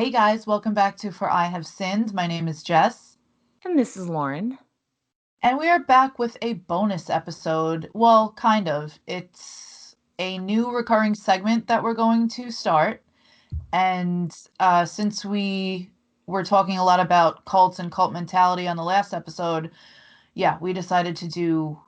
Hey guys, welcome back to For I Have Sinned. My name is Jess, And this is Lauren. and we are back with a bonus episode. Well, kind of. It's a new recurring segment that we're going to start. And since we were talking a lot about cults and cult mentality on the last episode, yeah, we decided to do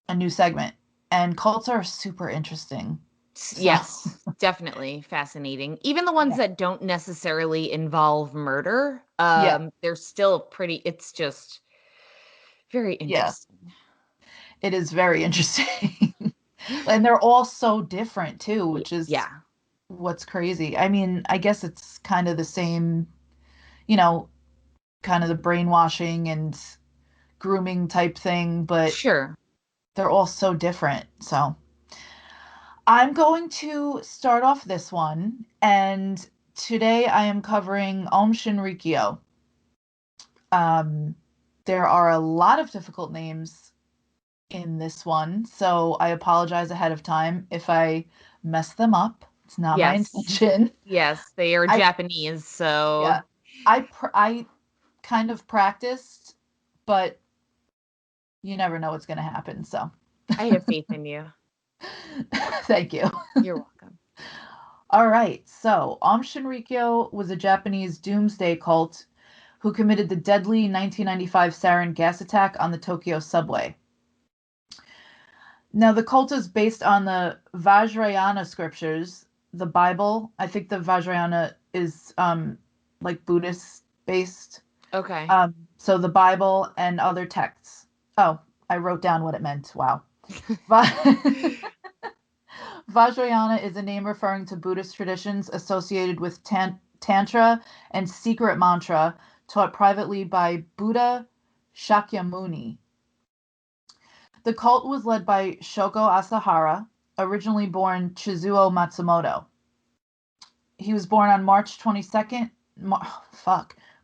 a new segment. And cults are super interesting. So, Yes, definitely fascinating. Even the ones yeah. that don't necessarily involve murder, Yeah, they're still pretty, it's just very yeah, interesting. it is very interesting. And they're all so different too, which is Yeah, what's crazy. I mean, I guess it's kind of the same, you know, kind of the brainwashing and grooming type thing, but sure. they're all so different. So I'm going to start off this one, and today I am covering Aum Shinrikyo. Um, there are a lot of difficult names in this one, so I apologize ahead of time if I mess them up. It's not my Yes, intention. yes, they are I Japanese, so Yeah, I kind of practiced, but you never know what's going to happen. So, I have faith in you. thank you. You're welcome. All right. So, Aum Shinrikyo was a Japanese doomsday cult who committed the deadly 1995 sarin gas attack on the Tokyo subway. Now, the cult is based on the Vajrayana scriptures, the Bible. I think the Vajrayana is like Buddhist based. Okay. So the Bible and other texts. Oh, I wrote down what it meant. Wow. Vajrayana is a name referring to Buddhist traditions associated with Tantra and secret mantra taught privately by Buddha Shakyamuni. The cult was led by Shoko Asahara, originally born Chizuo Matsumoto. He was born on March 22nd, March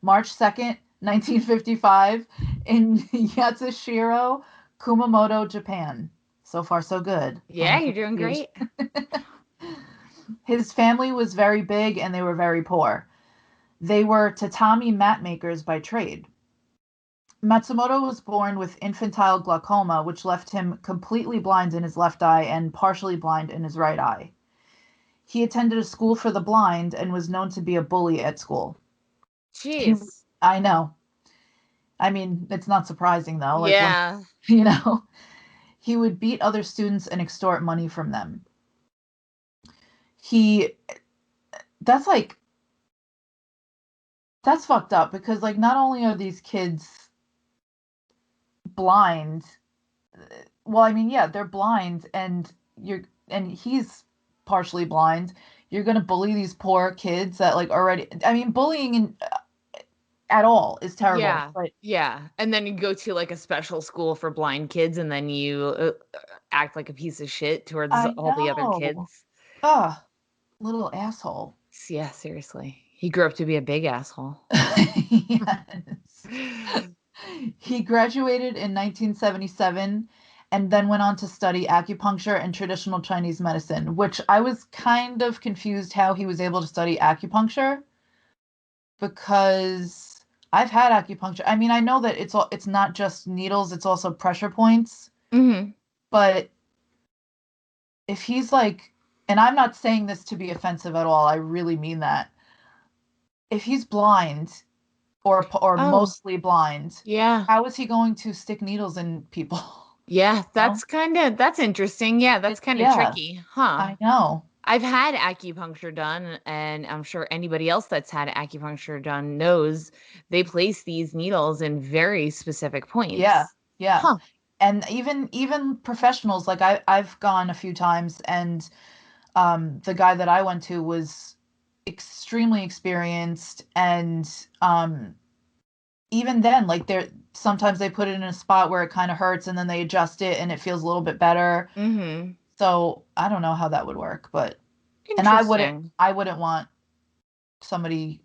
2nd, 1955 in Yatsushiro, Kumamoto, Japan. So far so good on Yeah, the you're doing pronunciation. great. His family was very big and they were very poor. They were tatami mat makers by trade. Matsumoto was born with infantile glaucoma, which left him completely blind in his left eye and partially blind in his right eye. He attended a school for the blind and was known to be a bully at school. He, Jeez. I know. I mean, it's not surprising though. Like when, Yeah. you know, he would beat other students and extort money from them. He, that's like, that's fucked up because like not only are these kids blind, well, I mean, yeah, they're blind and he's partially blind. You're gonna bully these poor kids that like already. I mean, bullying at all is terrible, Yeah, but yeah, and then you go to, like, a special school for blind kids, and then you, act like a piece of shit towards I all the other know. kids. Ugh, little asshole. Yeah, seriously. He grew up to be a big asshole. Yes. He graduated in 1977 and then went on to study acupuncture and traditional Chinese medicine, which I was kind of confused how he was able to study acupuncture because I've had acupuncture. I mean, I know that it's not just needles, it's also pressure points, Mhm. but if he's like, and I'm not saying this to be offensive at all, I really mean that. If he's blind or Oh, mostly blind, yeah. how is he going to stick needles in people? Yeah, No? that's interesting, yeah, that's kinda Yeah, tricky, huh. I know. I've had acupuncture done, and I'm sure anybody else that's had acupuncture done knows they place these needles in very specific Yeah, points. yeah. Huh. And even professionals, like I've gone a few times, and the guy that I went to was extremely experienced, and even then, like they're sometimes they put it in a spot where it kind of hurts, and then they adjust it, and it feels a little bit better. Mhm. So I don't know how that would work, but and Interesting. I wouldn't want somebody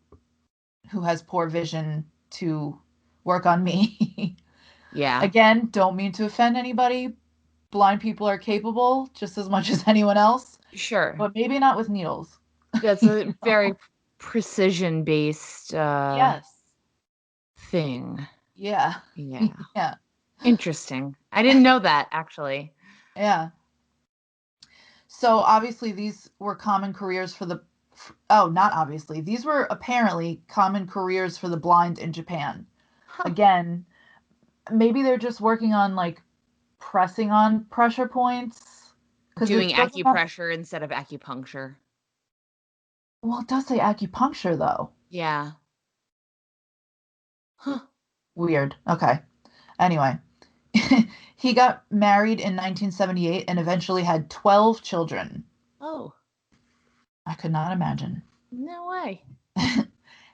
who has poor vision to work on me. Yeah, Again, don't mean to offend anybody. Blind people are capable just as much as anyone else, sure. but maybe not with needles. That's You a very know? precision-based Yes. thing. Yeah. Yeah. Yeah. Interesting. I didn't know that, actually. Yeah. So obviously these were common careers for the oh, not obviously. These were apparently common careers for the blind in Japan. Huh. Again, maybe they're just working on like pressing on pressure points because Doing it doesn't have, acupressure instead of acupuncture. well, it does say acupuncture though. Yeah. Huh. Weird. Okay. Anyway, he got married in 1978 and eventually had 12 children. Oh, I could not imagine. no way.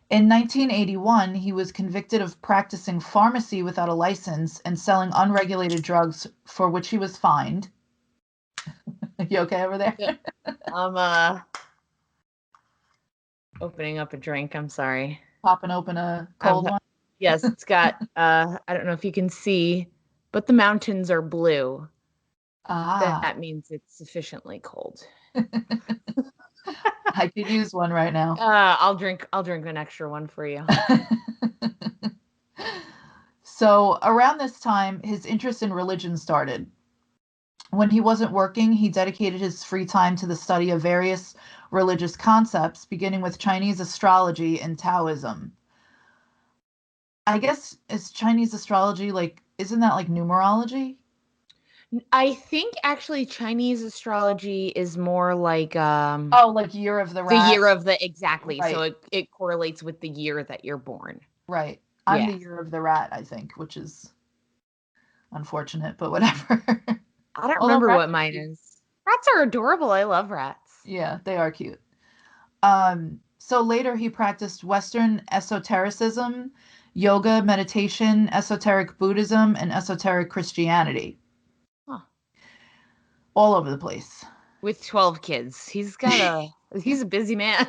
In 1981, he was convicted of practicing pharmacy without a license and selling unregulated drugs, for which he was fined. You okay over there? Yep. I'm opening up a drink. I'm sorry. Popping open a I'm cold one? Yes, it's got I don't know if you can see, but the mountains are blue. Ah, That means it's sufficiently cold. I could use one right now. I'll drink an extra one for you. So, around this time, his interest in religion started. When he wasn't working, he dedicated his free time to the study of various religious concepts, beginning with Chinese astrology and Taoism. I guess is Chinese astrology like, isn't that like numerology? I think actually Chinese astrology is more like Oh, like year of the the rat. year of the exactly. So Right, it correlates with the year that you're born. right. I'm the Yeah. year of the rat, I think, which is unfortunate, but whatever. I don't Although remember rats what are mine cute. is. Rats are adorable. I love rats. Yeah, they are cute. So later he practiced Western esotericism, yoga, meditation, esoteric Buddhism, and esoteric Christianity, Huh. all over the place. With 12 kids. He's a busy man.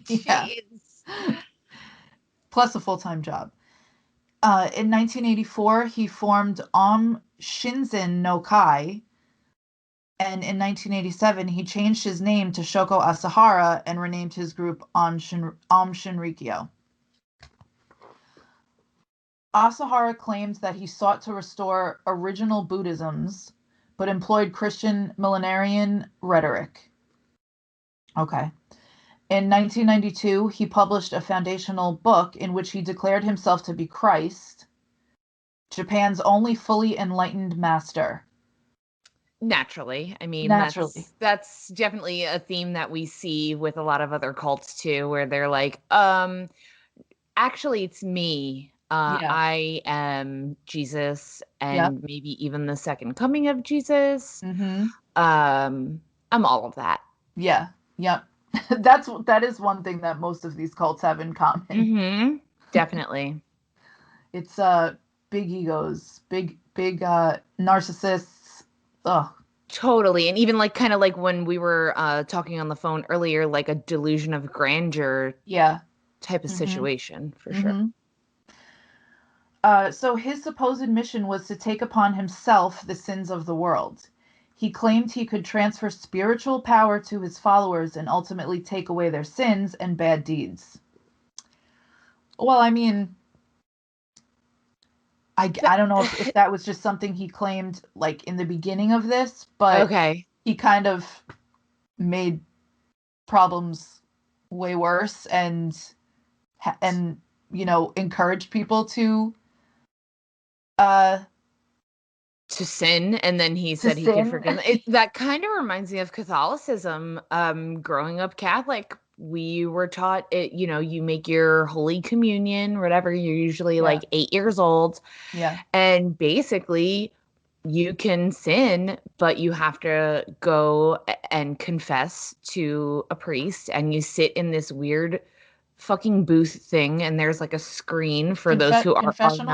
Yeah, Jeez. plus a full-time job. In 1984, he formed Aum Shinzen no Kai, and in 1987, he changed his name to Shoko Asahara and renamed his group Aum Shinrikyo. Asahara claims that he sought to restore original Buddhisms, but employed Christian millenarian rhetoric. Okay. In 1992, he published a foundational book in which he declared himself to be Christ, Japan's only fully enlightened master. Naturally. I mean, Naturally. that's definitely a theme that we see with a lot of other cults too, where they're like, actually it's me. Yeah. I am Jesus Yep. and maybe even the second coming of Jesus. Mm-hmm. I'm all of that. Yeah. Yep. That is one thing that most of these cults have in common. Mm-hmm. Definitely. It's big egos, big narcissists. Ugh. Totally. And even like kind of like when we were talking on the phone earlier, like a delusion of grandeur Yeah. type of Mm-hmm. situation for sure. Mm-hmm. So his supposed mission was to take upon himself the sins of the world. He claimed he could transfer spiritual power to his followers and ultimately take away their sins and bad deeds. Well, I mean, I don't know if that was just something he claimed like in the beginning of this, but Okay. he kind of made problems way worse and encouraged people uh To sin, and then he to said he could sin. forgive them. That kind of reminds me of Catholicism. Growing up Catholic, we were taught it, you make your Holy Communion, whatever, you're usually Yeah. like 8 years old, Yeah. and basically you can sin, but you have to go and confess to a priest, and you sit in this weird fucking booth thing, and there's like a screen for those who are not. Confession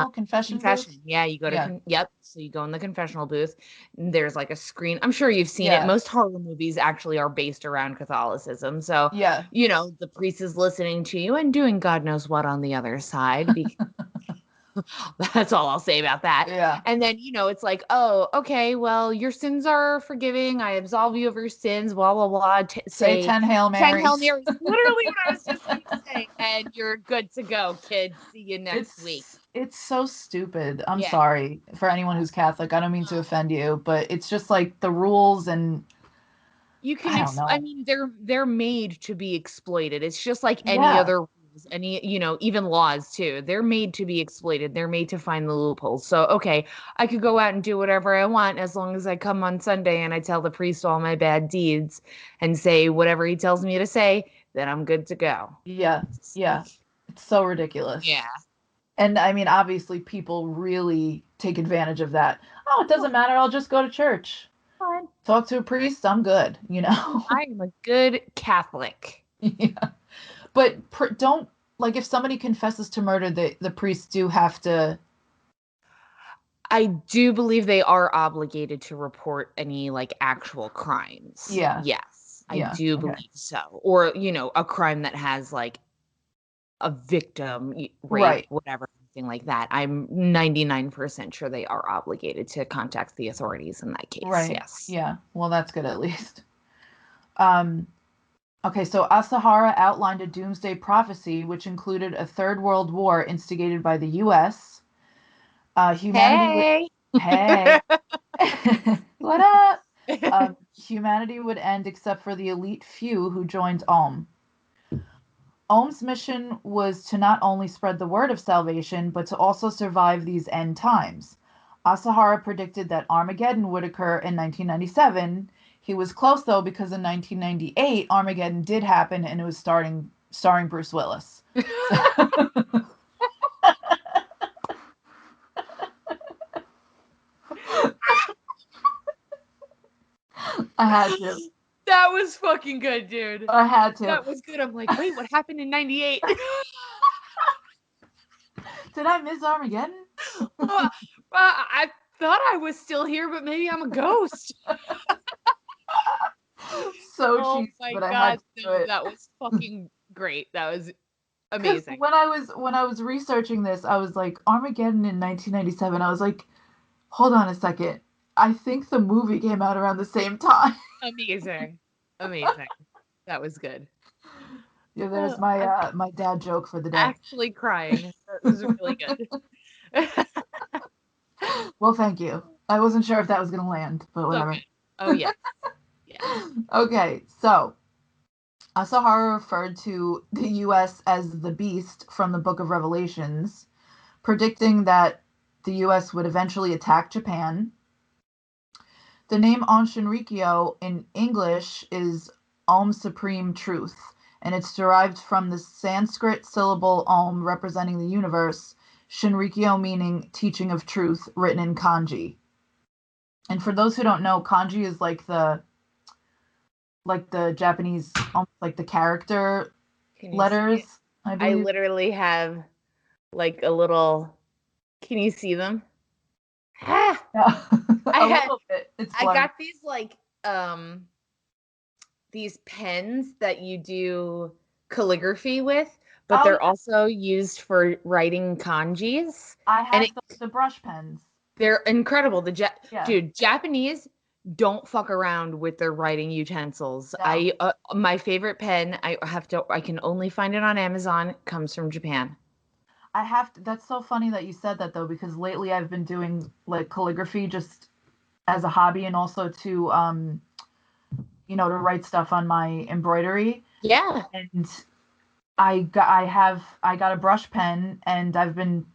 booth. Confession. Yeah, you go to Yeah. yep. So you go in the confessional booth. And there's like a screen. I'm sure you've seen it. Yeah. Most horror movies actually are based around Catholicism. So, Yeah. the priest is listening to you and doing God knows what on the other side. That's all I'll say about that. Yeah. And then, it's like, oh, okay, well, your sins are forgiving. I absolve you of your sins, blah, blah, blah. Say Say 10 Hail 10 Hail Marys. Marys. Literally what I was just thinking. Doomsday, and you're good to go, kids. See you next week. It's so stupid. I'm Yeah. sorry for anyone who's Catholic. I don't mean to offend you, but it's just like the rules and You can I don't I know. mean they're made to be exploited. It's just like any Yeah. other rules, any even laws too. They're made to be exploited. They're made to find the loopholes. So okay, I could go out and do whatever I want as long as I come on Sunday and I tell the priest all my bad deeds and say whatever he tells me to say, then I'm good to go. Yeah. It's Yeah. like, It's so ridiculous. yeah. And I mean, obviously people really take advantage of that. Oh, it Oh, doesn't matter. I'll just go to church. fine. Talk to a priest. I'm good, you know? I am a good Catholic. Yeah. But don't like if somebody confesses to murder, the priests do have to. I do believe they are obligated to report any like actual crimes. Yeah. Yes, I Yeah. do Okay. believe so. Or, a crime that has like a victim, rape, Right. whatever, anything like that. I'm 99% sure they are obligated to contact the authorities in that case. Right. Yes. Yeah. Well, that's good at least. Um, okay, so Asahara outlined a doomsday prophecy which included a third world war instigated by the US. Humanity would, Hey. hey, what up? Humanity would end except for the elite few who joined Aum. Aum's mission was to not only spread the word of salvation, but to also survive these end times. Asahara predicted that Armageddon would occur in 1997. He was close though because in 1998 Armageddon did happen and it was starring Bruce Willis. So I had to. That was fucking good, dude. I had to. That was good. I'm like, wait, what happened in 98? Did I miss Armageddon? I thought I was still here, but maybe I'm a ghost. So Oh cheesy, my but I had god, to do no, it. that was fucking great. That was Because amazing. when I was researching this, I was like Armageddon in 1997. I was like, hold on a second. I think the movie came out around the same time. Amazing. Amazing. That was good. Yeah, there's my I'm my dad joke for the day. actually crying. That was really good. Well, thank you. I wasn't sure if that was gonna land, but So whatever. good. Oh yes. Yes. Okay, so Asahara referred to the U.S. as the beast from the Book of Revelations, predicting that the U.S. would eventually attack Japan. The name Aum Shinrikyo in English is Om Supreme Truth, and it's derived from the Sanskrit syllable Om representing the universe, Shinrikyo meaning teaching of truth, written in kanji. And for those who don't know, kanji is like the Japanese, almost like the character Can you see it? letters, I I believe. literally have like a little can you see them? Ah, Yeah, I a had little bit. It's I blurry. got these pens that you do calligraphy with, but Oh they're yeah, also used for writing kanjis. I And have the brush pens. they're incredible. Yeah, Dude, Japanese don't fuck around with their writing utensils. no. My favorite pen, I can only find it on Amazon, comes from Japan. I have to, that's so funny that you said that though, because lately I've been doing like calligraphy just as a hobby and also to to write stuff on my embroidery. Yeah, And I got a brush pen and I've been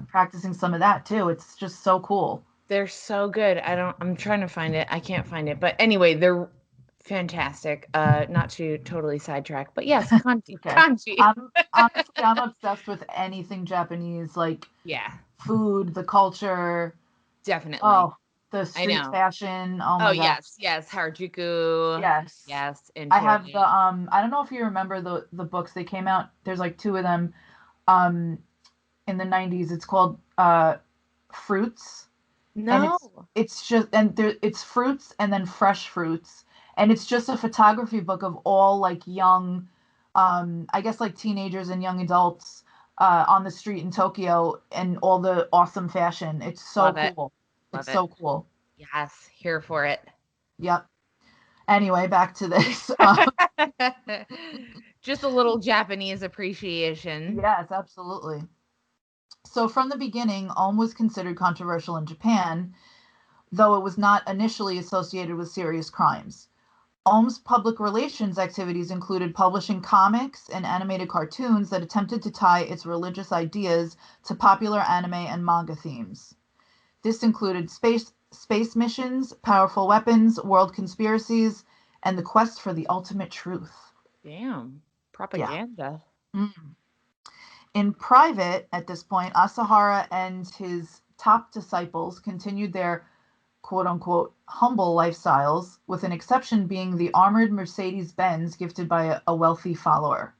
practicing some of that too. It's just so cool. they're so good. I'm trying to find it. I can't find it. But anyway, they're fantastic. Not to totally sidetrack, but yes, kanji. Okay. Kanji. I'm obsessed with anything Japanese, like Yeah, food, the culture, definitely. oh, the I street know. fashion. Oh Oh, my gosh. yes, yes, Harajuku. Yes. Yes, I into have the it. I don't know if you remember the books they came out. There's like two of them um in the 90s. It's called Fruits and No. it's just and there it's fruits and then fresh fruits and it's just a photography book of all like young I guess like teenagers and young adults on the street in Tokyo and all the awesome fashion. It's so Love it. cool. It's Love it. so cool. Yes, here for it. Yep. Anyway, back to this. Just a little Japanese appreciation. Yes, absolutely. So from the beginning, Aum was considered controversial in Japan, though it was not initially associated with serious crimes. Aum's public relations activities included publishing comics and animated cartoons that attempted to tie its religious ideas to popular anime and manga themes. This included space missions, powerful weapons, world conspiracies, and the quest for the ultimate truth. Damn. Yeah. Propaganda. Mm. In private, at this point, Asahara and his top disciples continued their quote unquote humble lifestyles, with an exception being the armored Mercedes Benz gifted by a wealthy follower.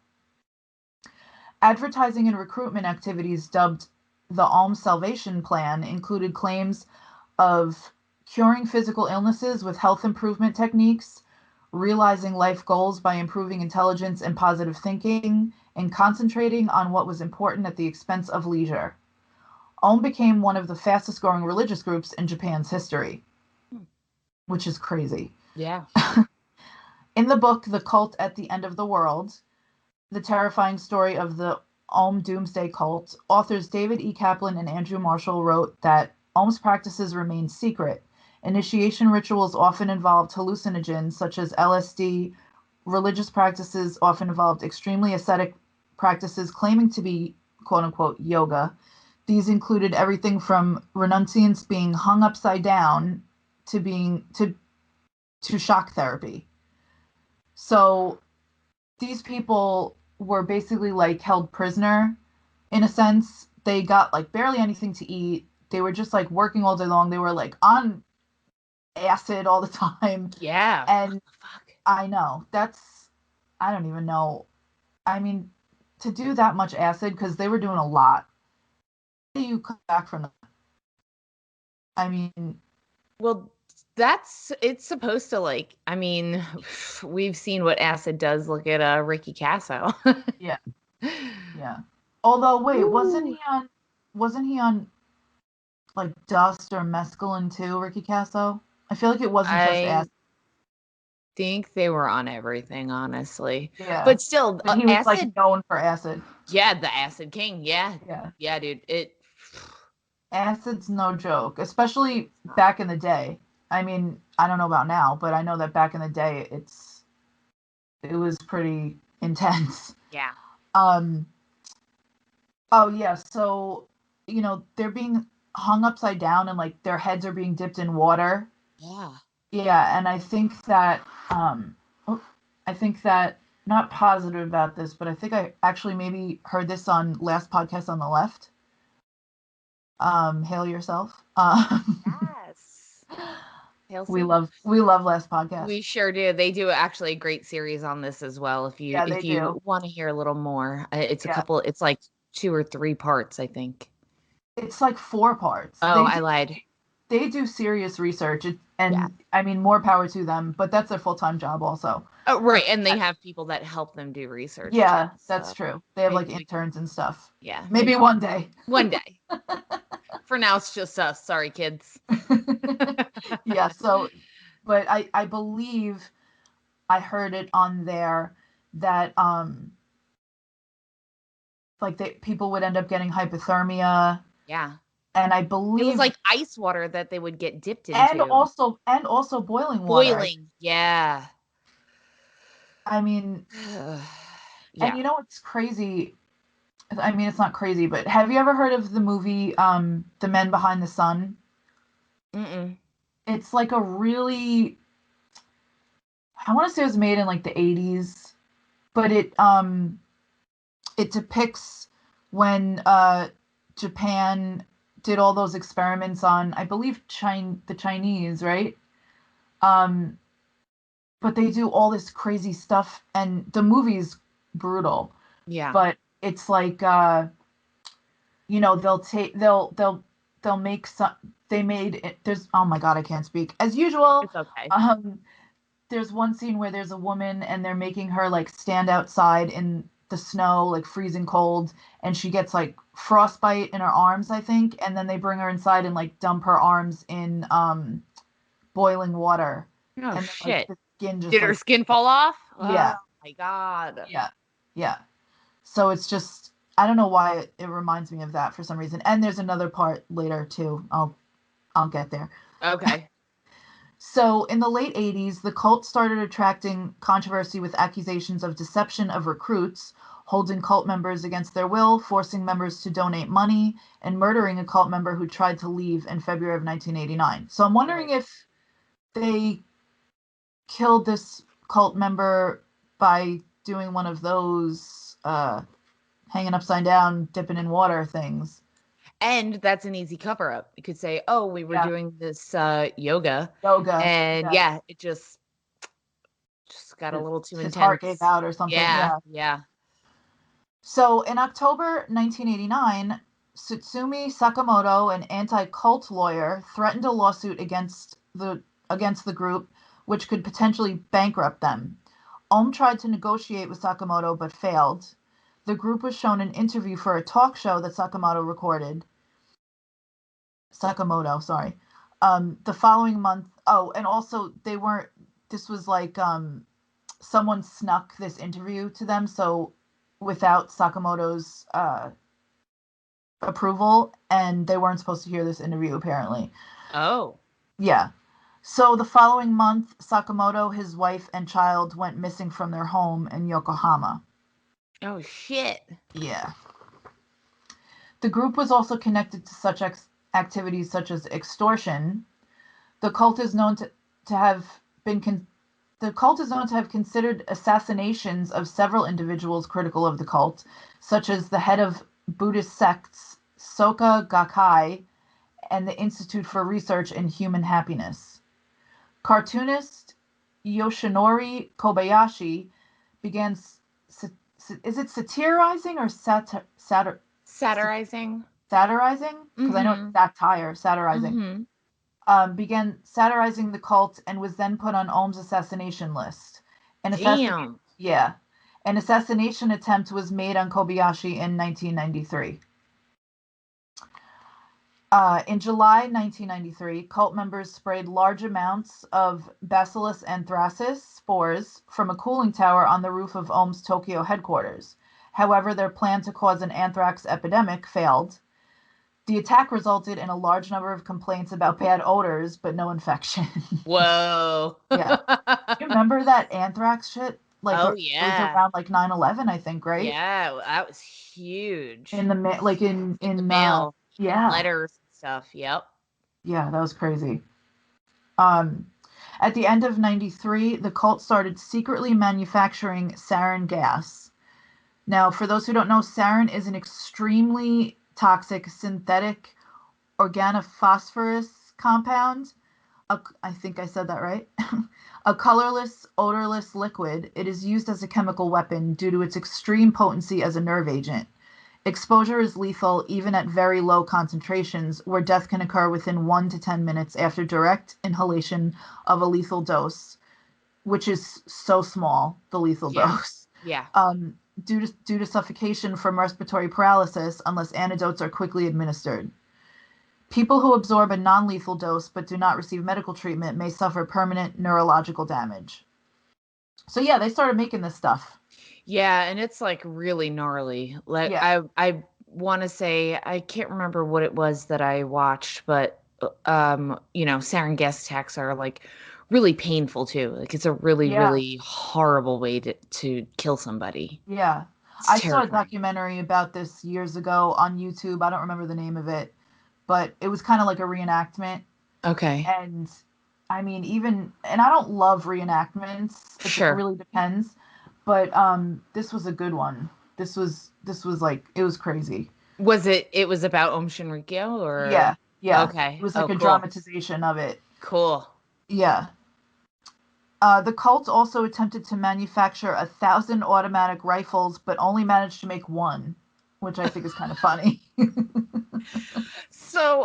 Advertising and recruitment activities dubbed the Aum Salvation Plan included claims of curing physical illnesses with health improvement techniques, realizing life goals by improving intelligence and positive thinking, and concentrating on what was important at the expense of leisure. Aum became one of the fastest growing religious groups in Japan's history, Hmm. which is crazy. Yeah. In the book The Cult at the End of the World, the terrifying story of the Aum Doomsday cult, authors David E. Kaplan and Andrew Marshall wrote that Aum's practices remain secret. Initiation rituals often involved hallucinogens such as LSD. Religious practices often involved extremely ascetic practices claiming to be quote unquote yoga. These included everything from renunciants being hung upside down to being to shock therapy. So these people were basically like held prisoner in a sense. They got like barely anything to eat. They were just like working all day long. They were like on acid all the time. Yeah. What And the fuck? I know that's, I don't even know. I mean, to do that much acid, because they were doing a lot. How do you come back from that? I mean, Well, it's supposed to like, I mean, we've seen what acid does. Look at Ricky Casso. yeah, yeah. Although, wait, Ooh. wasn't he on like dust or mescaline too, Ricky Casso? I feel like it wasn't just I acid. think they were on everything, honestly. Yeah, But still, but he was like acid, known for acid. yeah, the acid king. Yeah. Yeah, Yeah, dude. It acid's no joke, especially back in the day. I mean, I don't know about now, but I know that back in the day, it was pretty intense. yeah. Um, oh yeah, so they're being hung upside down and like their heads are being dipped in water. Yeah. Yeah, and um oh, I think that not positive about this, but I think I actually maybe heard this on last podcast on the left. Hail yourself. Yes. we Halsey. love we love last podcast. We sure do. They do actually a great series on this as well. If you Yeah, they if you do. want to hear a little more, it's a Yeah, couple. It's like 2 or 3 parts, I think. it's like 4 parts. Oh, I lied. They do serious research, Yeah. and I mean more power to them, but that's their full time job also. Oh, But right. And they have people that help them do research too. yeah, that's So true. They have like make interns and stuff. yeah, Maybe make one day. one day. For now, it's just us. Sorry, kids. Yeah, so but I believe I heard it on there that like people would end up getting hypothermia, Yeah. and I It was believe like ice water that they would get dipped into. and also boiling water. Boiling. Yeah. I mean, and Yeah. what's crazy, I mean it's not crazy, but have you ever heard of the movie The Men Behind the Sun? Mm-mm. It's like a really, I want to say it was made in like the 80s, but it depicts when Japan did all those experiments on, I believe, the Chinese, right? Um, but they do all this crazy stuff, and the movie's brutal. Yeah. But it's like, they'll take they'll make some. They made it. There's, oh my god, I can't speak as usual. It's okay. Um, there's one scene where there's a woman and they're making her like stand outside in the snow, like freezing cold, and she gets like frostbite in her arms, I think, and then they bring her inside and like dump her arms in boiling water, Oh and then like shit. the skin just Did her like, skin fall off? Oh yeah, my god. yeah. Yeah. So it's just I don't know why it reminds me of that for some reason. And there's another part later too. I'll get there. Okay. So in the late 80s, the cult started attracting controversy with accusations of deception of recruits, holding cult members against their will, forcing members to donate money, and murdering a cult member who tried to leave in February of 1989. So I'm wondering Right. if they killed this cult member by doing one of those hanging upside down, dipping in water things. And that's an easy cover up. You could say, "Oh, we were Yeah, doing this yoga yoga. and Yeah, yeah, it just got a little too his heart gave intense." out or something. Yeah, Yeah. yeah. So in October 1989, Tsutsumi Sakamoto, an anti-cult lawyer, threatened a lawsuit against the group, which could potentially bankrupt them. Aum tried to negotiate with Sakamoto but failed. The group was shown an interview for a talk show that Sakamoto recorded. Sakamoto, sorry. The following month, oh, and also they weren't. This was like someone snuck this interview to them, so without Sakamoto's approval, and they weren't supposed to hear this interview apparently. Oh. Yeah. So the following month, Sakamoto, his wife, and child went missing from their home in Yokohama. Oh shit. Yeah. The group was also connected to such activities such as extortion. The cult is known to have been the cult is known to have considered assassinations of several individuals critical of the cult, such as the head of Buddhist sects Soka Gakkai and the Institute for Research in Human Happiness. Cartoonist Yoshinori Kobayashi began is it satirizing or Satirizing. satirizing? Because I know it's Mhm. satire, satirizing. Mhm. Began satirizing the cult and was then put on Ohm's assassination list. An assassination, Damn. yeah, an assassination attempt was made on Kobayashi in 1993. In July 1993, cult members sprayed large amounts of Bacillus anthracis spores from a cooling tower on the roof of Ohm's Tokyo headquarters. However, their plan to cause an anthrax epidemic failed. The attack resulted in a large number of complaints about bad odors, but no infection. Whoa. Yeah. You remember that anthrax shit? Like, Oh it was yeah. around like 9/11, I think, right? Yeah, that was In huge. the like In the in mail, yeah. letters and stuff. Yep. Yeah, that was crazy. Um, at the end of 93, the cult started secretly manufacturing sarin gas. Now, for those who don't know, sarin is an extremely toxic synthetic organophosphorus compound. I think I said that right. A colorless, odorless liquid, it is used as a chemical weapon due to its extreme potency as a nerve agent. Exposure is lethal even at very low concentrations, where death can occur within 1 to 10 minutes after direct inhalation of a lethal dose, which is so small, the lethal Yeah. dose. Yeah. Due to suffocation from respiratory paralysis, unless antidotes are quickly administered. People who absorb a non lethal dose but do not receive medical treatment may suffer permanent neurological damage. So, yeah, they started making this stuff. Yeah, and it's like really gnarly. Like Yeah. I want to say I can't remember what it was that I watched, but sarin gas attacks are like really painful too. Like it's a really Yeah. really horrible way to kill somebody. Yeah. It's I saw a terrifying. documentary about this years ago on YouTube. I don't remember the name of it, but it was kind of like a reenactment. Okay. And I mean, and I don't love reenactments. It Sure. really depends. But this was a good one. This was like it was crazy. It was about Aum Shinrikyo Yeah, or yeah. It okay. was Oh, like a cool. dramatization of it. Cool. Yeah. The cult also attempted to manufacture 1,000 automatic rifles, but only managed to make one, which I think is kind of funny. So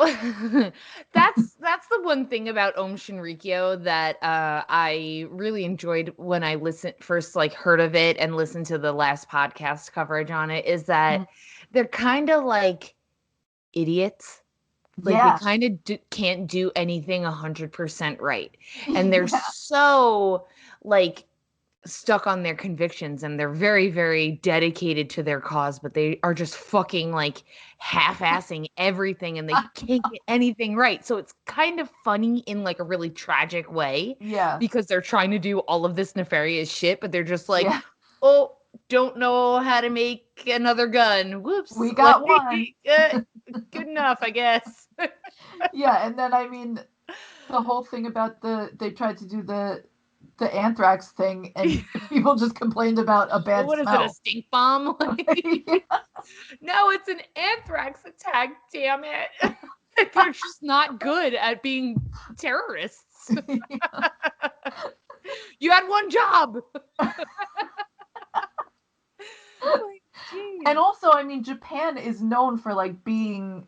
that's the one thing about Om Shinrikyo that I really enjoyed when I listened first like heard of it and listened to the last podcast coverage on it is that they're kind of like idiots. Like they Yeah, kind of can't do anything 100% right. And they're yeah, so like stuck on their convictions and they're very, very dedicated to their cause, but they are just fucking like half-assing everything and they can't get anything right. So it's kind of funny in like a really tragic way Yeah. because they're trying to do all of this nefarious shit, but they're just like, Yeah. oh, don't know how to make another gun. Whoops. We Like, got one. good enough, I guess. Yeah, and then I mean the whole thing about they tried to do the anthrax thing and people just complained about a bad What is it, a smell. stink bomb? Yeah. No, it's an anthrax attack, damn it. They're just not good at being terrorists. You had one job. Like, And jeez. also, I mean, Japan is known for like being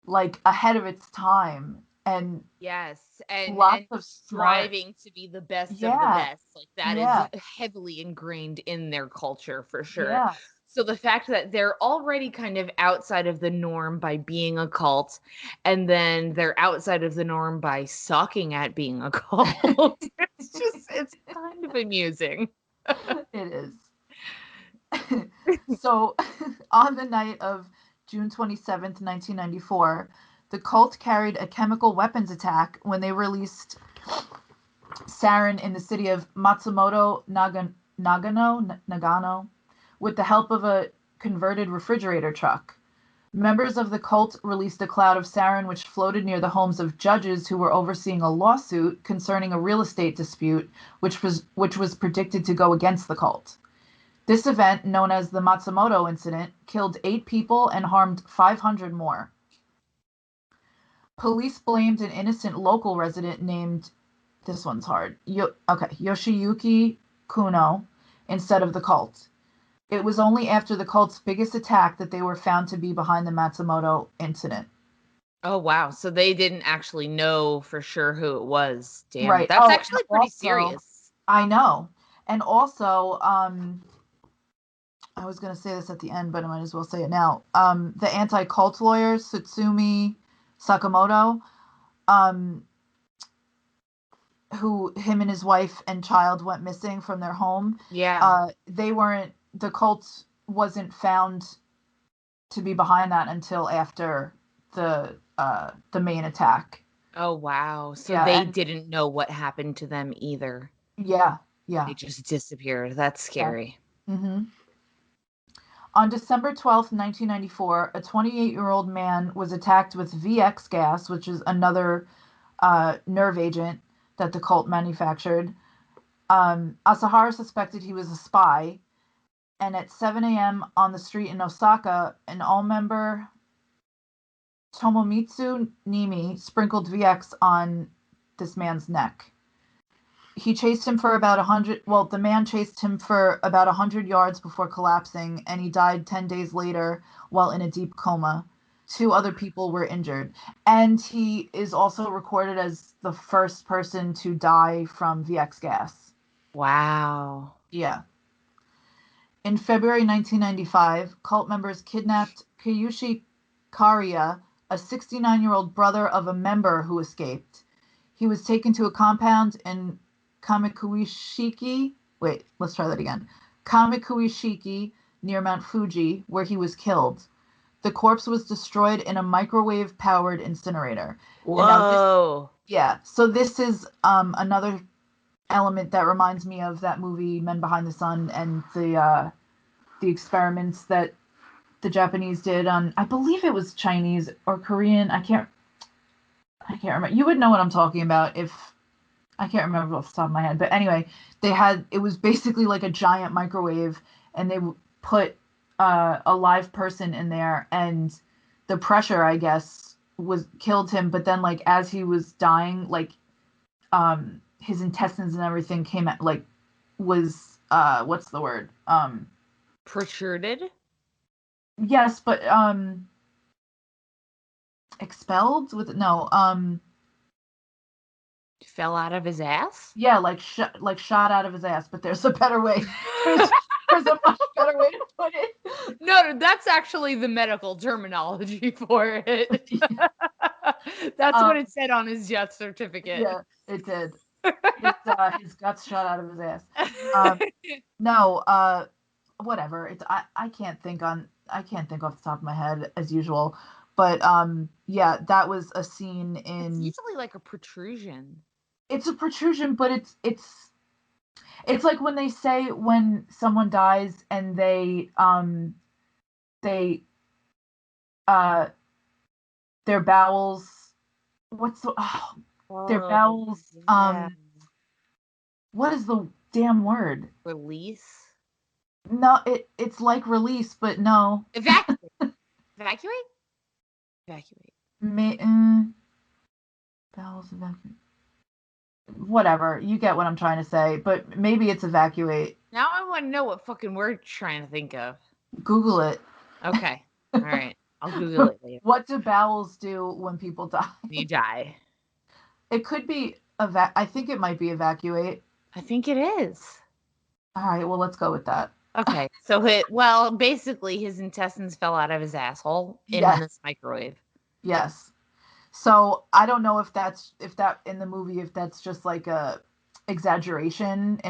like ahead of its time and Yes, and lots of smart. striving to be the best of the Yeah, best. Like that is yeah, heavily ingrained in their culture for sure. yeah. So the fact that they're already kind of outside of the norm by being a cult, and then they're outside of the norm by sucking at being a cult. It's kind of amusing. It is. So, on the night of June 27th, 1994, the cult carried a chemical weapons attack when they released sarin in the city of Matsumoto, Nagano, with the help of a converted refrigerator truck. Members of the cult released a cloud of sarin which floated near the homes of judges who were overseeing a lawsuit concerning a real estate dispute which was predicted to go against the cult. This event, known as the Matsumoto incident, killed 8 people and harmed 500 more. Police blamed an innocent local resident named, this one's hard, Yoshiyuki Kuno, instead of the cult. It was only after the cult's biggest attack that they were found to be behind the Matsumoto incident. Oh wow, so they didn't actually know for sure who it was. Damn, Right. that's Oh, and actually pretty also, serious. I know. And also, I was going to say this at the end, but I might as well say it now. The anti-cult lawyer, Tsutsumi Sakamoto, um, who him and his wife and child went missing from their home, Yeah. the cult wasn't found to be behind that until after the main attack. Oh, wow. So Yeah, they and didn't know what happened to them either. yeah, yeah, They just disappeared. That's yeah. scary. hmm On December 12th, 1994, a 28-year-old man was attacked with VX gas, which is another nerve agent that the cult manufactured. Asahara suspected he was a spy, and at 7 a.m. on the street in Osaka, an Aum member, Tomomitsu Nimi, sprinkled VX on this man's neck. He chased him for about 100, well, the man chased him for about 100 yards before collapsing, and he died 10 days later while in a deep coma. 2 other people were injured. And he is also recorded as the first person to die from VX gas. Wow. Yeah. In February 1995, cult members kidnapped Kyushi Kariya, a 69-year-old brother of a member who escaped. He was taken to a compound in Kamikuishiki. Wait, let's try that again. Kamikuishiki, near Mount Fuji, where he was killed. The corpse was destroyed in a microwave powered incinerator. And now this, Whoa. yeah, so this is another element that reminds me of that movie Men Behind the Sun and the experiments that the Japanese did on, I believe it was Chinese or Korean. I can't remember. You would know what I'm talking about if I can't remember off the top of my head. But anyway, it was basically like a giant microwave, and they put a live person in there, and the pressure, I guess, was killed him. But then, like as he was dying, like his intestines and everything came at like was what's the word? Protruded? Yes, but expelled with no Fell out of his ass? yeah, like shot out of his ass, but there's a better way. There's there's a much better way to put it. No, that's actually the medical terminology for it. That's what Um it said on his death certificate. yeah, it did. his guts shot out of his ass. Um, no, whatever. I can't think off the top of my head as usual. But yeah, that was a scene It's in. usually like a protrusion. It's a protrusion, but it's like when they say when someone dies and they uh their bowels, what's the their Oh, bowels, yeah. what is the damn word? Release. No, it's like release, but no. Evacuate. Evacuate? Evacuate. Ma- bowels evacuate. Whatever, you get what I'm trying to say, but maybe it's evacuate. Now I want to know what fucking word you're trying to think of. Google it. Okay. All right. I'll Google it later. What do bowels do when people die? You die. It could be I think it might be evacuate. I think it is. All right, well, let's go with that. Okay. So basically his intestines fell out of his asshole in Yes, this microwave. yes. So I don't know if that in the movie, if that's just like an Okay. exaggeration,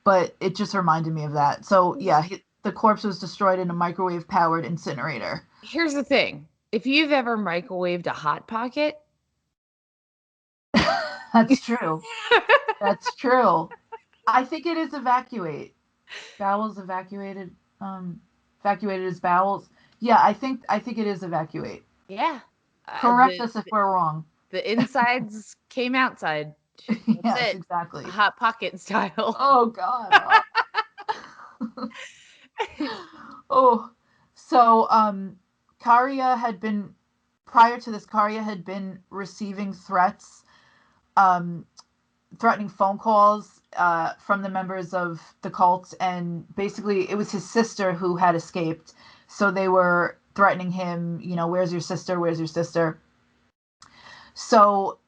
but it just reminded me of that. So yeah, the corpse was destroyed in a microwave powered incinerator. Here's the thing. If you've ever microwaved a hot pocket, That's true. That's true. I think it is evacuate. Bowels evacuated. Evacuated his bowels. Yeah, I think it is evacuate. yeah. Correct us if we're wrong. The insides came outside. That's Yes, it. exactly. Hot pocket style. Oh God. Oh, so Karia had been prior to this. Karia had been receiving um, threatening phone calls from the members of the cult, and basically it was his sister who had escaped. So they were threatening him. Where's your sister? Where's your sister? So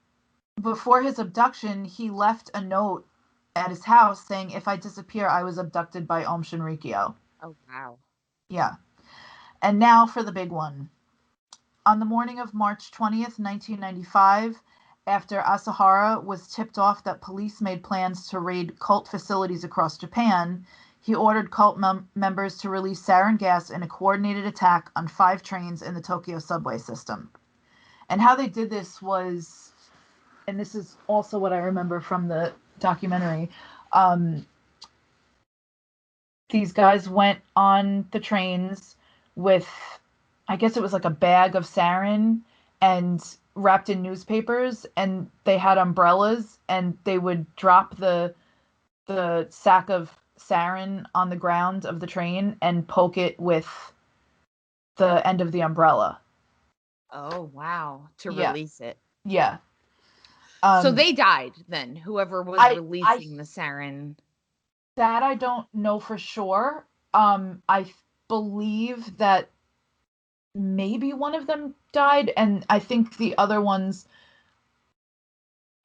before his abduction, he left a note at his house saying, "If I disappear, I was abducted by Aum Shinrikyo." Oh wow. Yeah. And now for the big one. On the morning of March 20th, 1995, after Asahara was tipped off that police made plans to raid cult facilities across Japan, he ordered cult members to release sarin gas in a coordinated attack on 5 trains in the Tokyo subway system. And how they did this was, and this is also what I remember from the documentary, um, these guys went on the trains with, I guess it was like a bag of sarin and wrapped in newspapers, and they had umbrellas, and they would drop the sack of sarin on the ground of the train and poke it with the end of the umbrella. Oh wow. To Yeah, release it. yeah. So Um, they died then, whoever was I releasing the sarin. that I don't know for sure. I believe that maybe one of them died, and I think the other ones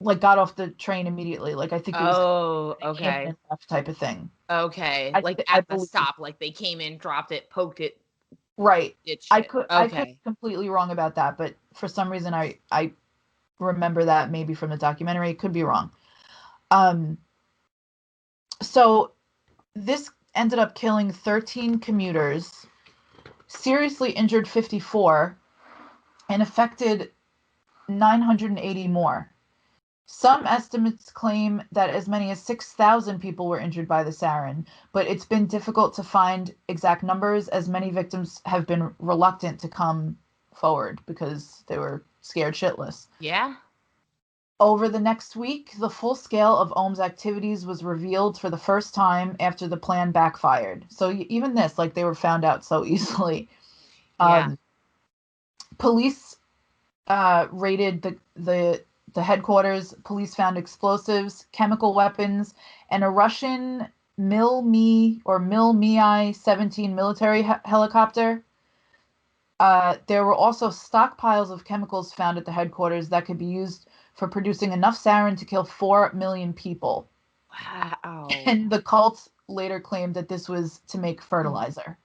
like got off the train immediately. Like I think it was Oh, they came in okay. and left type of thing. Okay. Like I at the believe stop, like they came in, dropped it, poked it, right. ditched I it. could be Okay. completely wrong about that, but for some reason I remember that maybe from the documentary. Could be wrong. Um, so this ended up killing 13 commuters, seriously injured 54, and affected 980 more. Some estimates claim that as many as 6,000 people were injured by the sarin, but it's been difficult to find exact numbers as many victims have been reluctant to come forward because they were scared shitless. Yeah. Over the next week, the full scale of Ohm's activities was revealed for the first time after the plan backfired. So even this, like they were found out so easily. Yeah. Um, police raided the headquarters. Police found explosives, chemical weapons, and a Russian Mil-Mi 17 military helicopter. There were also stockpiles of chemicals found at the headquarters that could be used for producing enough sarin to kill 4 million people. Wow. And the cult later claimed that this was to make fertilizer.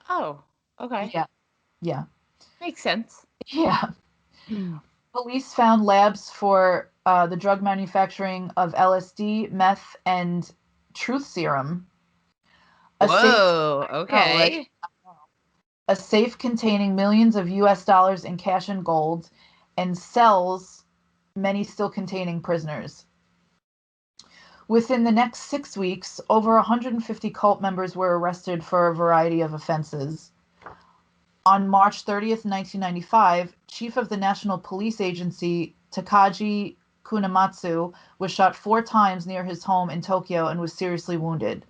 Oh, okay. Yeah, yeah, Makes sense. yeah. Police found labs for the drug manufacturing of LSD, meth, and truth serum. A safe, Whoa. oh, right, Okay. a safe containing millions of U.S. dollars in cash and gold, and cells, many still containing prisoners. Within the next 6 weeks, over 150 cult members were arrested for a variety of offenses. On March 30th, 1995, chief of the National Police Agency, Takaji Kunamatsu, was shot 4 times near his home in Tokyo and was seriously wounded.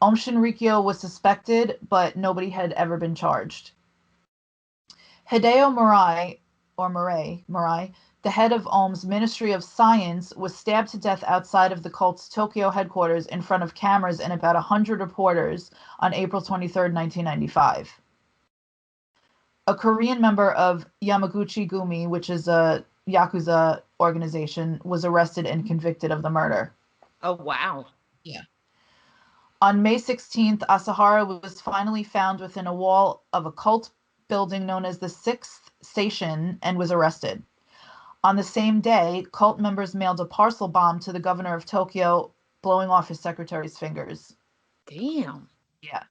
Aum Shinrikyo was suspected, but nobody had ever been charged. Hideo Murai, the head of Aum's Ministry of Science, was stabbed to death outside of the cult's Tokyo headquarters in front of cameras and about 100 reporters on April 23rd, 1995. A Korean member of Yamaguchi Gumi, which is a Yakuza organization, was arrested and convicted of the murder. Oh, wow. Yeah. On May 16th, Asahara was finally found within a wall of a cult building known as the Sixth Station and was arrested. On the same day, cult members mailed a parcel bomb to the governor of Tokyo, blowing off his secretary's fingers. Damn. Yeah.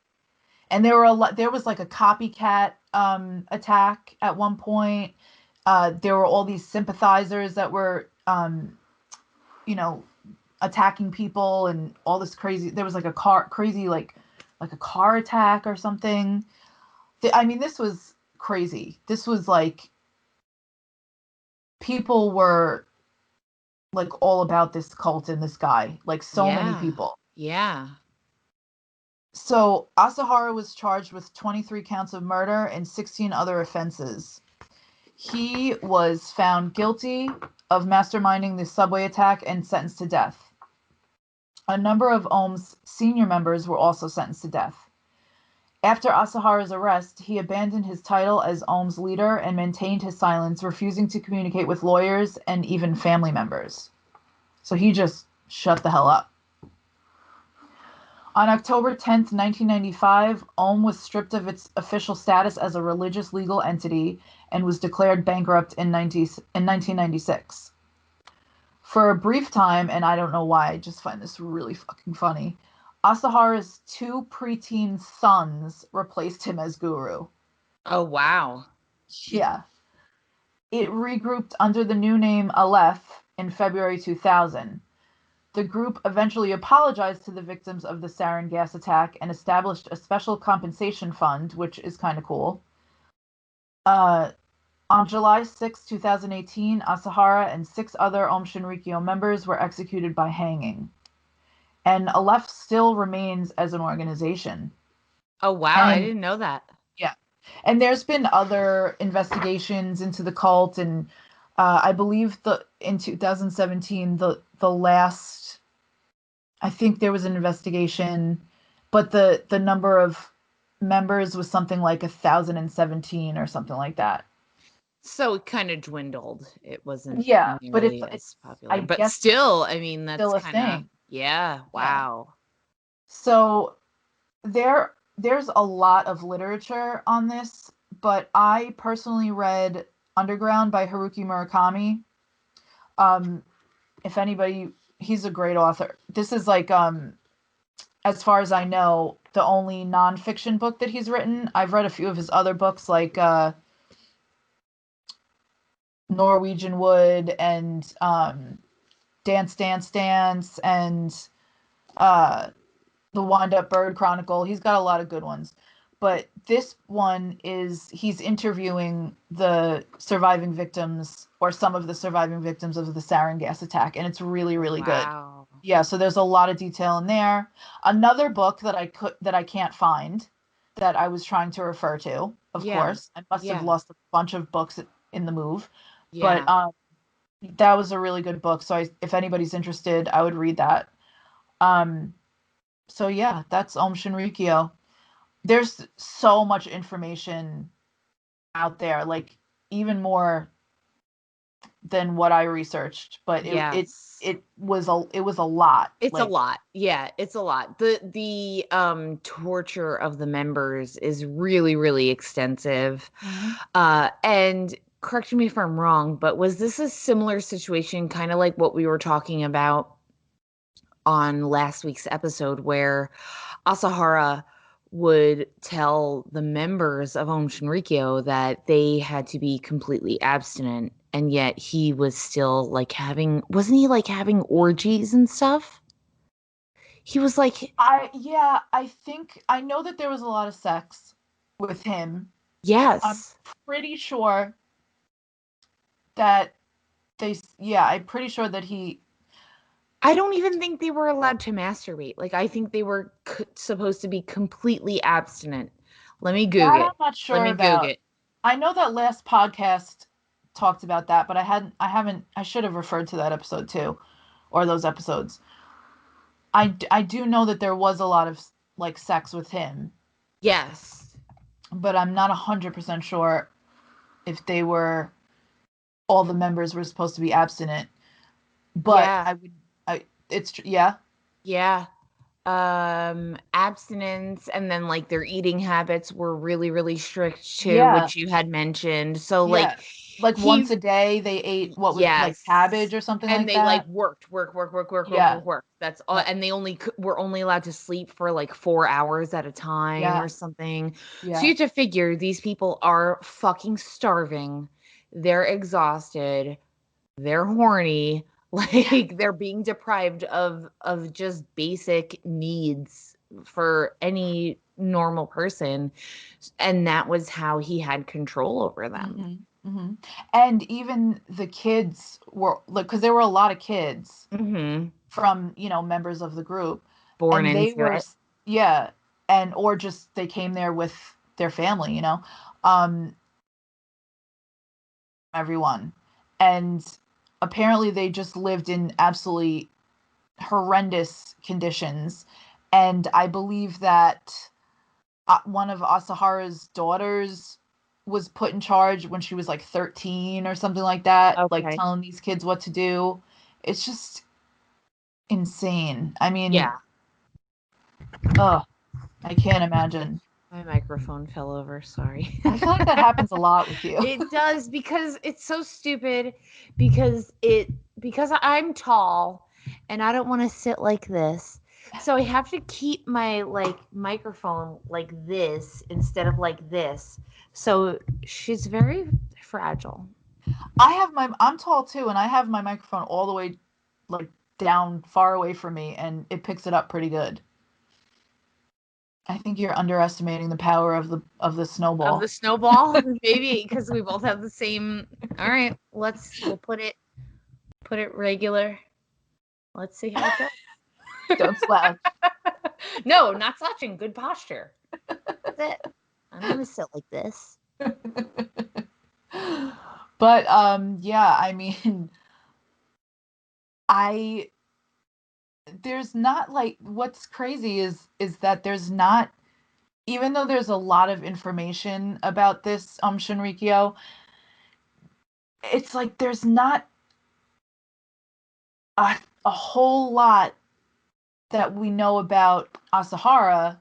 And there was like a copycat attack at one point. There were all these sympathizers that were you know attacking people and all this crazy. There was like a like a car attack or something. I mean, this was crazy. This was like people were like all about this cult and this guy, like so many Yeah. people. Yeah. So Asahara was charged with 23 counts of murder and 16 other offenses. He was found guilty of masterminding the subway attack and sentenced to death. A number of Aum's senior members were also sentenced to death. After Asahara's arrest, he abandoned his title as Aum's leader and maintained his silence, refusing to communicate with lawyers and even family members. So he just shut the hell up. On October 10th, 1995, Aum was stripped of its official status as a religious legal entity and was declared bankrupt in 1996. For a brief time, and I don't know why, I just find this really fucking funny, Asahara's 2 preteen sons replaced him as guru. Oh, wow. Yeah. It regrouped under the new name Aleph in February 2000. The group eventually apologized to the victims of the sarin gas attack and established a special compensation fund, which is kind of cool. Uh, on July 6, 2018, Asahara and 6 other Aum Shinrikyo members were executed by hanging. And Aleph still remains as an organization. Oh, wow. I And didn't know that. yeah, and there's been other investigations into the cult, and I believe the in 2017 the last I think there was an investigation, but the number of members was something like 1,017 or something like that. So it kind of dwindled. It wasn't Yeah, but nearly as I popular. But guess still, I mean, that's still a kind of, thing. yeah, Yeah. wow. So there's a lot of literature on this, but I personally read Underground by Haruki Murakami. Um, if anybody, he's a great author. This is like as far as I know, the only nonfiction book that he's written. I've read a few of his other books, like Norwegian Wood and Dance, Dance, Dance, and uh, the Wind Up Bird Chronicle. He's got a lot of good ones. But this one is he's interviewing the surviving victims or some of the surviving victims of the sarin gas attack, and it's really, really good. Wow. Yeah, so there's a lot of detail in there. Another book that I can't find that I was trying to refer to, of Yeah. course. I must have Yeah. lost a bunch of books in the move, but Yeah. that was a really good book. So if anybody's interested, I would read that. Um, so yeah, that's Om Shinrikyo. There's so much information out there, like even more than what I researched, but Yes. it was a lot. It's a Like lot. Yeah, it's a lot. The torture of the members is really, really extensive. Mhm. And correct me if I'm wrong, but was this a similar situation, kind of like what we were talking about on last week's episode, where Asahara would tell the members of Aum Shinrikyo that they had to be completely abstinent, and yet he was still like wasn't he like having orgies and stuff? He was like, I think I know that there was a lot of sex with him. I'm yes. pretty sure that I'm pretty sure that he I don't even think they were allowed to masturbate. Like, I think they were supposed to be completely abstinent. Let me Google that it. I'm not Let sure me Google about. it. I know that last podcast talked about that, but I haven't I should have referred to that episode too, or those episodes. I do know that there was a lot of like sex with him, Yes. but I'm not 100% sure if they were all the members were supposed to be abstinent. But Yeah. I would I it's yeah. Yeah. Abstinence, and then like their eating habits were really, really strict too, Yeah. which you had mentioned. So Yeah. like Like once he a day they ate what was like yes. cabbage or something And like they like that. Yeah. work. That's all. Yep. And they only were only allowed to sleep for like 4 hours at a time Yeah. or something. So you Yeah. have to figure these people are fucking starving. They're exhausted. They're horny. Yeah. Like they're being deprived of just basic needs for any normal person. And that was how he had control over them. Mhm. Mhm. And even the kids were like cuz there were a lot of kids Hmm. from, members of the group Born and they into were it. yeah, and or just they came there with their family. Um everyone. And apparently they just lived in absolutely horrendous conditions. And I believe that one of Asahara's daughters was put in charge when she was like 13 or something like that, like Okay. telling these kids what to do. It's just insane. I mean, Yeah. ugh, I can't imagine. My microphone fell over. Sorry. I feel like that happens a lot with you. It does, because it's so stupid, because I'm tall and I don't want to sit like this. So I have to keep my like microphone like this instead of like this. So she's very fragile. I'm tall too, and I have my microphone all the way like down far away from me, and it picks it up pretty good. I think you're underestimating the power of the Of the snowball. snowball, maybe because we both have the same. All right, we'll put it regular. Let's see how it goes. Don't slouch. No, not slouching. Good posture. That's it. I don't want to sit like this. But yeah, I mean, I there's not like what's crazy is that there's not even though there's a lot of information about this Shinrikyo, it's like there's not a, a whole lot that we know about Asahara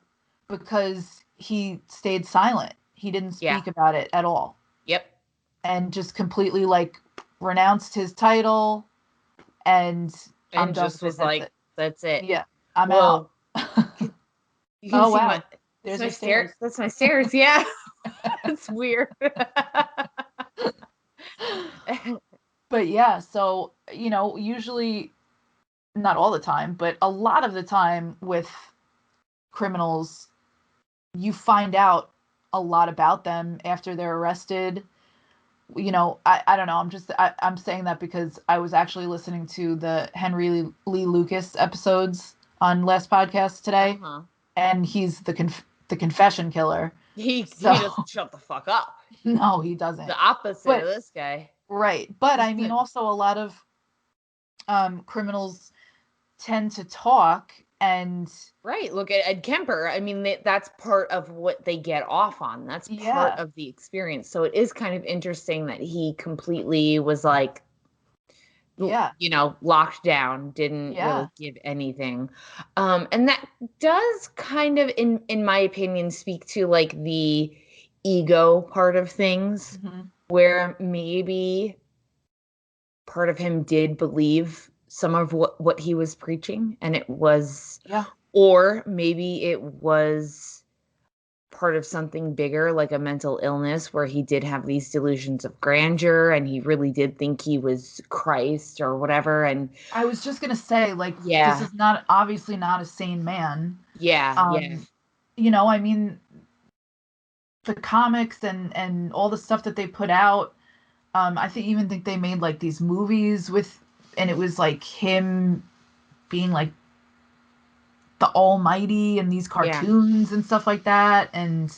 because he stayed silent. He didn't Yeah. speak about it at all Yep. and just completely like renounced his title and I'm And done just with it. was That's like, it. that's it. Yeah, I'm out. Whoa. You can Oh see my wow. that's There's my your stairs. stairs. That's my stairs. Yeah. It's weird. But yeah, so usually not all the time, but a lot of the time with criminals, you find out a lot about them after they're arrested. I don't know. I'm saying that because I was actually listening to the Henry Lee Lucas episodes on last podcast today, Uh-huh. and he's the confession killer. So He doesn't shut the fuck up. no, he doesn't. The opposite of But this guy. right, but I mean, also a lot of criminals tend to talk and Right. Look at Ed Kemper. I mean, that's part of what they get off on. That's part yeah, of the experience. So it is kind of interesting that he completely was like, yeah, locked down, didn't yeah. really give anything. And that does kind of, in my opinion, speak to like the ego part of things. Hmm. where maybe part of him did believe some of what he was preaching, and it was, Yeah. or maybe it was part of something bigger, like a mental illness, where he did have these delusions of grandeur and he really did think he was Christ or whatever. And I was just gonna say, like, this yeah, is not obviously not a sane man. yeah. Um, I mean, the comics and all the stuff that they put out. I think even think they made like these movies with, and it was like him being like the Almighty and these Yeah. cartoons and stuff like that. And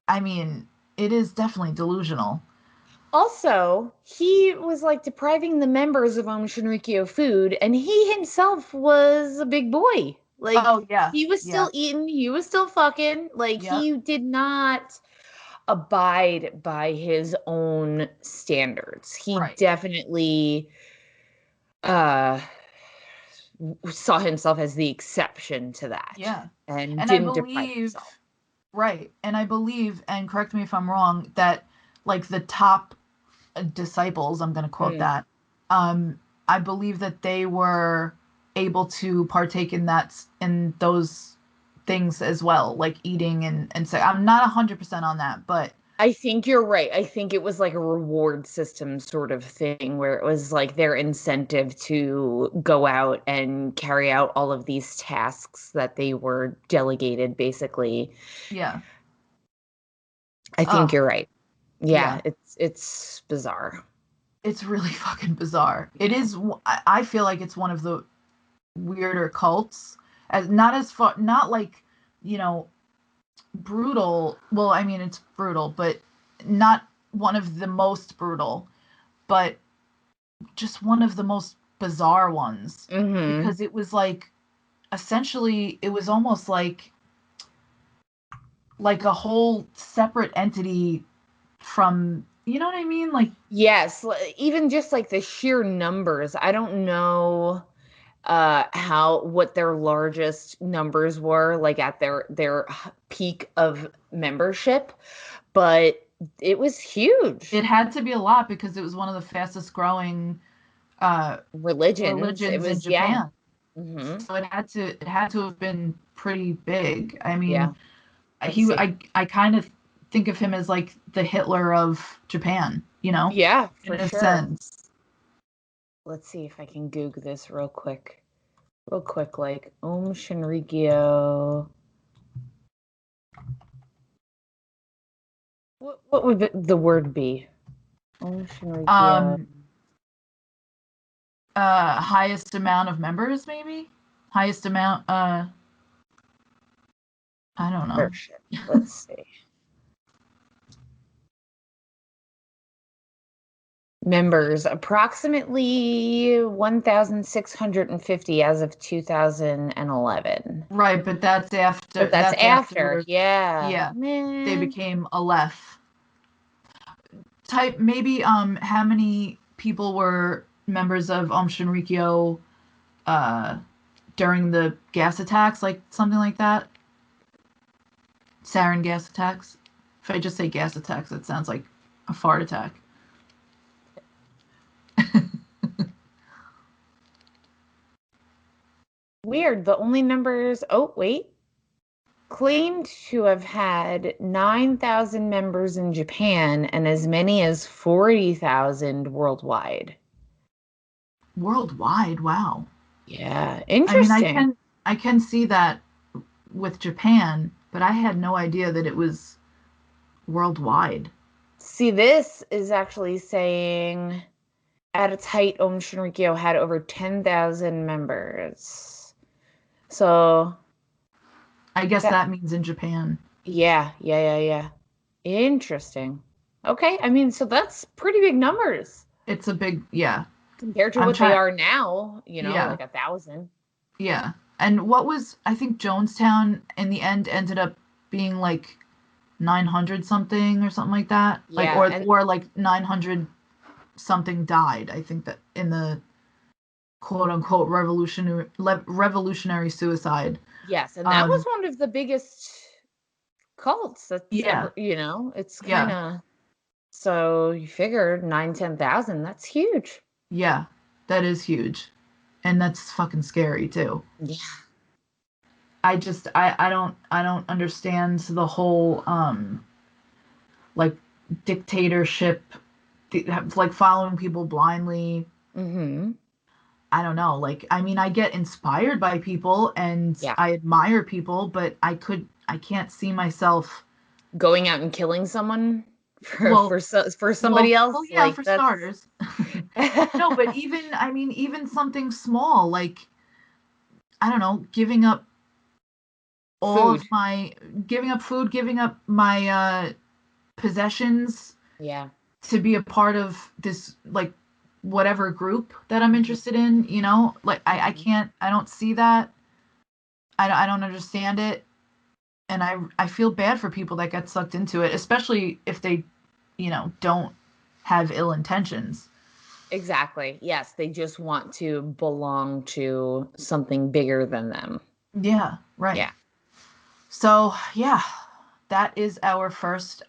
I mean, it is definitely delusional. Also, he was like depriving the members of Aum Shinrikyo food, and he himself was a big boy. Like, Oh yeah, he was yeah, still eating, he was still fucking. Like, yep, he did not abide by his own standards. He right, definitely uh saw himself as the exception to that yeah. and And I didn't deprive believe, himself. right, and I believe, and correct me if I'm wrong, that like the top disciples, I'm going to quote Mm. that, um, I believe that they were able to partake in in those things as well, like eating and say, I'm not 100% on that, but I think you're right. I think it was like a reward system sort of thing where it was like their incentive to go out and carry out all of these tasks that they were delegated, basically. yeah. I think Oh, you're right. Yeah, yeah. it's bizarre. It's really fucking bizarre. It is. I feel like it's one of the weirder cults. As not as far, not like, you know, brutal. Well, I mean, it's brutal, but not one of the most brutal, but just one of the most bizarre ones, Hmm. because it was like essentially it was almost like a whole separate entity from, you know what I mean? Like, Yes, even just like the sheer numbers. I don't know how what their largest numbers were like at their peak of membership, but it was it huge. had to be a lot because it was one of the fastest growing Religions, it religions in was, yeah. Japan. Hmm. So it had to have been pretty big. I mean, Yeah. Let's see. I kind of think of him as like the Hitler of Japan, Yeah, in for a sure. sense. Let's see if I can Google this real quick. Real quick, like Om Shinrikyo. What would the word be? Om Shinrikyo. Um, highest amount of members, maybe highest amount. I don't know. Membership. Let's see. Members, approximately 1,650 as of 2011. Right, but that's But after. that's That's after. after. Yeah. Yeah, they Man. became Aleph. Type maybe. How many people were members of Shinrikyo uh during the gas attacks, like something like that? Sarin gas attacks. If I just say gas attacks, it sounds like a fart attack. Weird. The only numbers, oh, wait, claimed to have had 9,000 members in Japan and as many as 40,000 worldwide. Worldwide, wow. Yeah, I mean, interesting. I can see that with Japan, but I had no idea that it was worldwide. See, this is actually saying at its height, Om Shinrikyo had over 10,000 members. So I guess that, that means in Japan. yeah. Interesting. Okay, I mean, so that's pretty big numbers It's a big, yeah. compared to I'm what they trying, are now, yeah, like 1,000. yeah. And I think Jonestown in the end ended up being like 900 something or something like that. Like, Yeah, and or like 900 something died. I think that in the quote unquote revolutionary suicide. yes, and that was Um, one of the biggest cults that's yeah, ever, it's kind yeah. of So you figured 9, 10,000. That's huge. Yeah, that is huge. And that's fucking scary too. Yeah. I don't understand the whole like dictatorship, like following people blindly. Mm-hmm. I don't know. Like, I mean, I get inspired by people and Yeah. I admire people, but I can't see myself. Going out and killing someone Well, for somebody well, else, yeah, like for that's starters. No, but even, I mean, even something small, like, I don't know, all food. of my, giving up food, giving up my possessions Yeah. to be a part of this, like, whatever group that I'm Hmm. interested in, you know? Like, I Hmm. can't, I don't see that. I don't understand it. And I feel bad for people that get sucked into it, especially if they, don't have ill intentions. Exactly. Yes, they just want to belong to something bigger than them. Yeah, right. Yeah. So, yeah, that is our first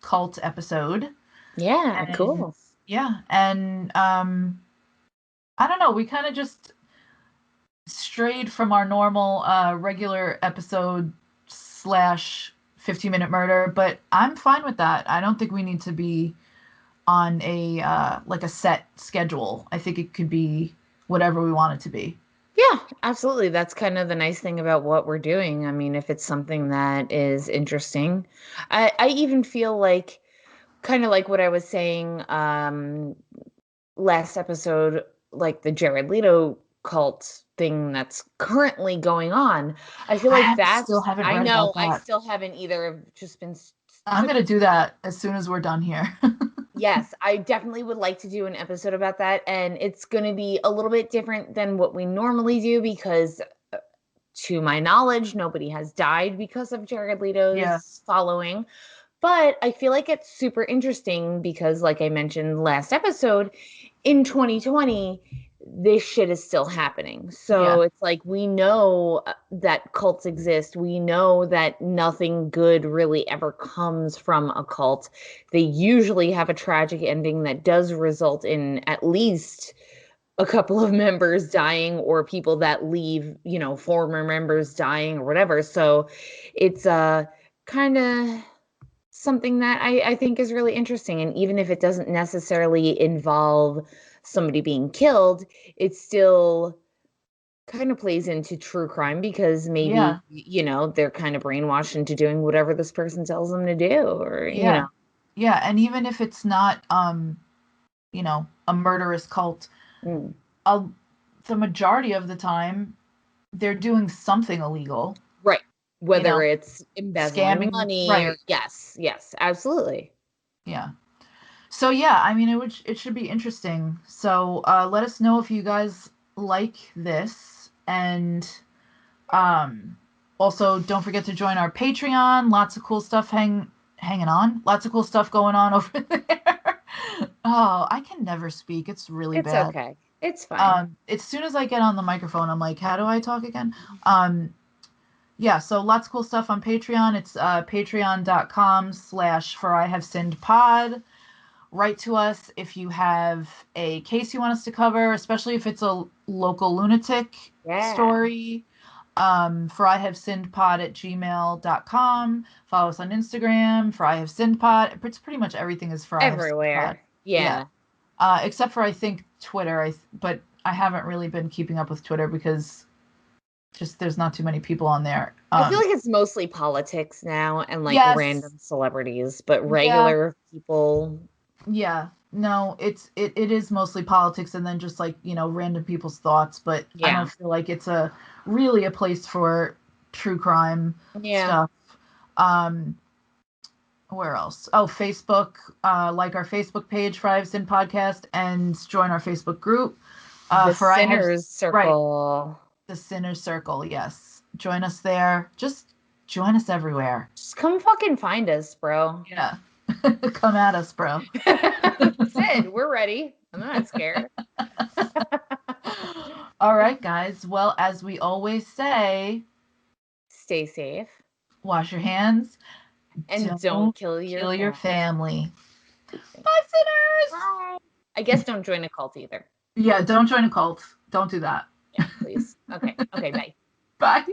cult episode. Yeah, And cool. yeah, and I don't know, we kind of just strayed from our normal regular episode slash 15-minute murder, but I'm fine with that. I don't think we need to be on a like a set schedule. I think it could be whatever we want it to be. Yeah, absolutely. That's kind of the nice thing about what we're doing. I mean, if it's something that is interesting, I even feel like kind of like what I was saying last episode, like the Jared Leto cult thing that's currently going on. I feel like Still that's, haven't I read about know, I that. still haven't either. I've just been I'm super gonna do that as soon as we're done here. Yes, I definitely would like to do an episode about that, and it's gonna be a little bit different than what we normally do because, to my knowledge, nobody has died because of Jared Yeah, Leto's following. But I feel like it's super interesting because, like I mentioned last episode, in 2020, this shit is still happening. yeah, So it's like we know that cults exist. We know that nothing good really ever comes from a cult. They usually have a tragic ending that does result in at least a couple of members dying or people that leave, former members dying or whatever. So it's kind of something that I think is really interesting. And even if it doesn't necessarily involve somebody being killed, it still kind of plays into true crime because maybe, yeah, they're kind of brainwashed into doing whatever this person tells them to do, or. yeah, yeah. And even if it's not, a murderous cult, Mm, uh, the majority of the time they're doing something illegal. right. You Whether know, it's embezzling scamming, money or right? yes, yes, absolutely. Yeah. So yeah, I mean, it should be interesting. So let us know if you guys like this, and um, also don't forget to join our Patreon. Lots of cool stuff hanging on. Lots of cool stuff going on over there. Oh, I can never speak. It's really It's bad. okay. It's fine. As soon as I get on the microphone, I'm like, how do I talk again? Yeah, so lots of cool stuff on Patreon. It's patreon.com/for I have sinned pod. Write to us if you have a case you want us to cover, especially if it's a local lunatic Yeah. story. For I have sinned pod at gmail.com. Follow us on Instagram for I have sinned pod. It's pretty much everything is for I have sinned pod. Everywhere. Yeah. Yeah. Except for I think Twitter. But I haven't really been keeping up with Twitter because just there's not too many people on there. I feel like it's mostly politics now and like Yes. random celebrities, but Yeah. regular people, Yeah. No, it is mostly politics and then just like, random people's thoughts, but I don't yeah. feel like it's a really a place for true crime Yeah. stuff. Um where else? Oh, Facebook, like our Facebook page for I Have Sin Podcast and join our Facebook group. The For I have Sinners right, Circle. the Sinner's Circle, yes. Join us there. Just join us everywhere. Just come fucking find us, bro. Yeah. Come at us, bro. Sid, we're ready. I'm not scared. All right, guys. Well, as we always say, Stay safe wash your hands. and don't Don't kill your kill your family. family. Bye, sinners. Bye. I guess don't join a cult either. Yeah, don't join a cult. Don't do that. Yeah, please. Okay. Okay, bye. Bye.